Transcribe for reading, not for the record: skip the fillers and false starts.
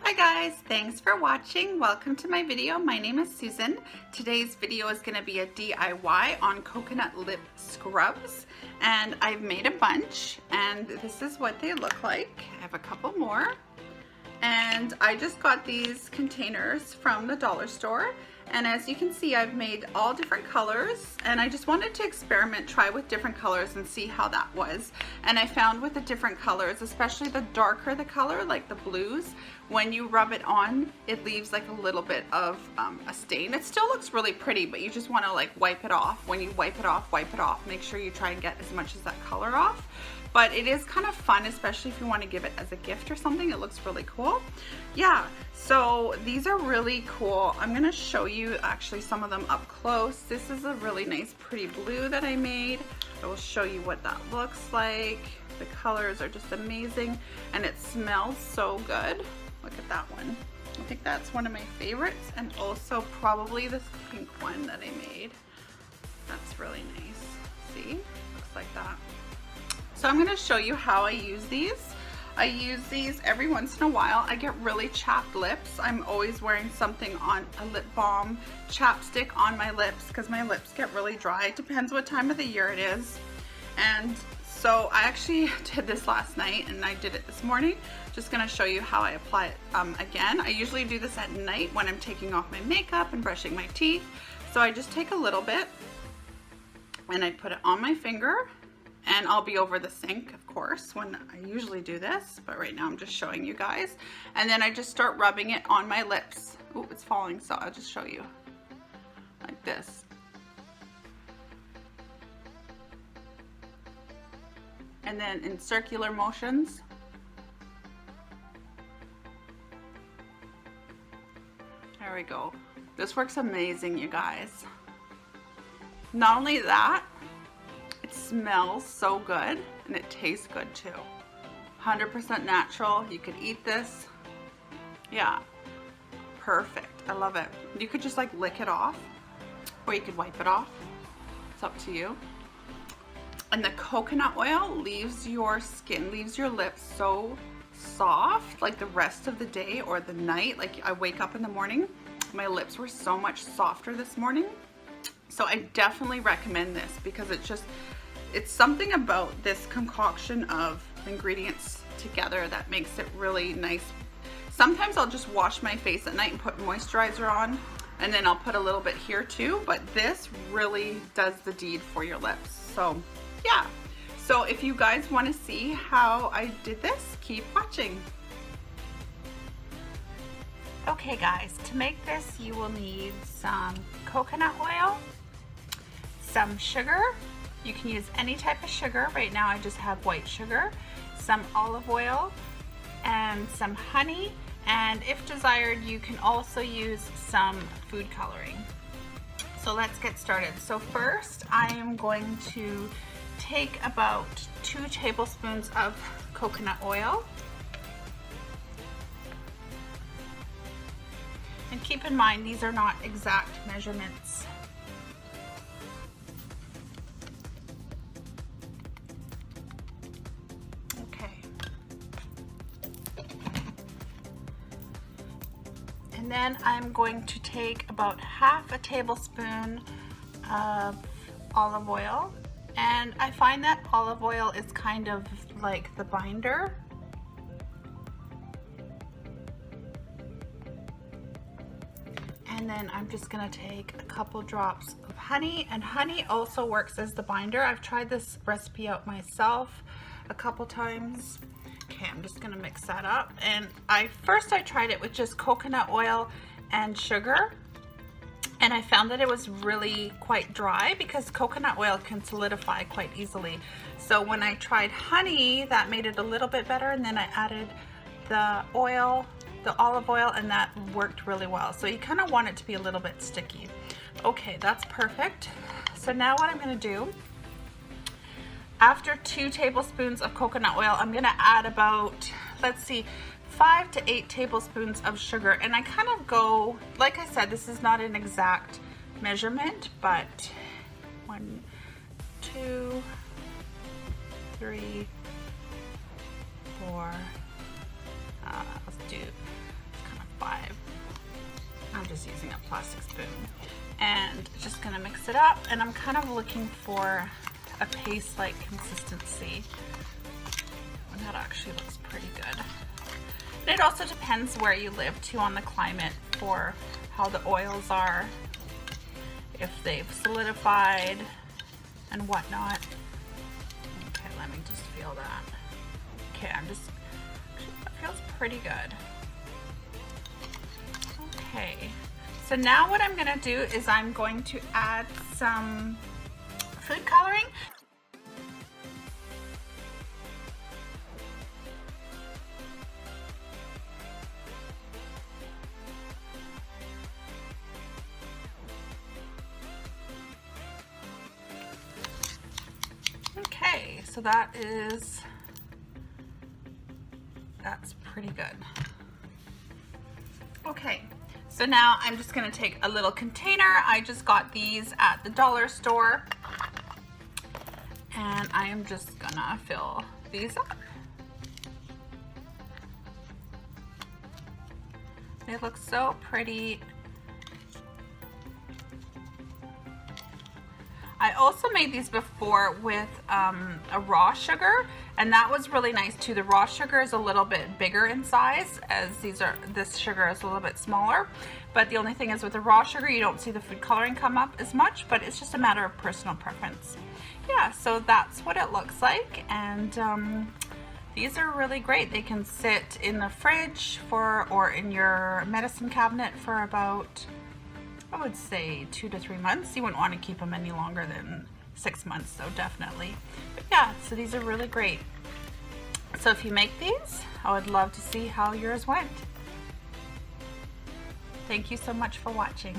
Hi guys, thanks for watching. Welcome to my video. My name is Susan. Today's video is going to be a DIY on coconut lip scrubs, and I've made a bunch and this is what they look like. I have a couple more, and I just got these containers from the dollar store, and as you can see I've made all different colors, and I just wanted to experiment, try with different colors and see how that was. And I found with the different colors, especially the darker the color, like the blues, when you rub it on, it leaves like a little bit of a stain. It still looks really pretty, but you just want to like wipe it off. When you wipe it off, make sure you try and get as much as that color off. But it is kind of fun, especially if you want to give it as a gift or something. It looks really cool. Yeah, so these are really cool. I'm going to show you actually some of them up close. This is a really nice pretty blue that I made. I will show you what that looks like. The colors are just amazing and it smells so good. Look at that one. I think that's one of my favorites, and also probably this pink one that I made. That's really nice. See? Looks like that. So I'm going to show you how I use these. I use these every once in a while. I get really chapped lips. I'm always wearing something on a lip balm, chapstick on my lips because my lips get really dry. It depends what time of the year it is. And so I actually did this last night and I did it this morning. Just going to show you how I apply it again. I usually do this at night when I'm taking off my makeup and brushing my teeth. So I just take a little bit and I put it on my finger, and I'll be over the sink, of course, when I usually do this, but right now I'm just showing you guys. And then I just start rubbing it on my lips. Ooh, it's falling, so I'll just show you like this. And then in circular motions. There we go. This works amazing, you guys. Not only that, it smells so good and it tastes good too. 100% natural. You could eat this. Yeah, perfect. I love it. You could just like lick it off, or you could wipe it off. It's up to you. And the coconut oil leaves your skin, leaves your lips so soft, like the rest of the day or the night. Like I wake up in the morning, my lips were so much softer this morning. So I definitely recommend this because it's something about this concoction of ingredients together that makes it really nice. Sometimes I'll just wash my face at night and put moisturizer on, and then I'll put a little bit here too, but this really does the deed for your lips. So yeah, so if you guys want to see how I did this, keep watching. Okay guys, to make this you will need some coconut oil, some sugar. You can use any type of sugar. Right now I just have white sugar, some olive oil, and some honey, and if desired you can also use some food coloring. So let's get started. So first I am going to take about 2 tablespoons of coconut oil. And keep in mind, these are not exact measurements. Okay. And then I'm going to take about half a tablespoon of olive oil. And I find that olive oil is kind of like the binder. And then I'm just gonna take a couple drops of honey, and honey also works as the binder. I've tried this recipe out myself a couple times. Okay, I'm just gonna mix that up. And first I tried it with just coconut oil and sugar, and I found that it was really quite dry because coconut oil can solidify quite easily. So when I tried honey, that made it a little bit better, and then I added the oil, the olive oil, and that worked really well. So you kind of want it to be a little bit sticky. Okay, that's perfect. So now what I'm going to do, after 2 tablespoons of coconut oil, I'm going to add about, let's see, 5 to 8 tablespoons of sugar. And I kind of go, like I said, this is not an exact measurement, but 1, 2, 3, 4, let's do 5. I'm just using a plastic spoon. And just gonna mix it up, and I'm kind of looking for a paste-like consistency. And that actually looks pretty good. And it also depends where you live too on the climate for how the oils are, if they've solidified and whatnot. Okay, let me just feel that. Okay, actually, that feels pretty good. Okay, so now what I'm gonna do is I'm going to add some food coloring. Okay, so that's pretty good. Okay, so now I'm just gonna take a little container. I just got these at the dollar store, and I am just gonna fill these up. They look so pretty. I also made these before with a raw sugar, and that was really nice too. The raw sugar is a little bit bigger in size, as this sugar is a little bit smaller. But the only thing is with the raw sugar, you don't see the food coloring come up as much, but it's just a matter of personal preference. Yeah, so that's what it looks like, and these are really great. They can sit in the fridge or in your medicine cabinet for about, I would say 2 to 3 months. You wouldn't want to keep them any longer than 6 months, so definitely. But yeah, so these are really great. So if you make these, I would love to see how yours went. Thank you so much for watching.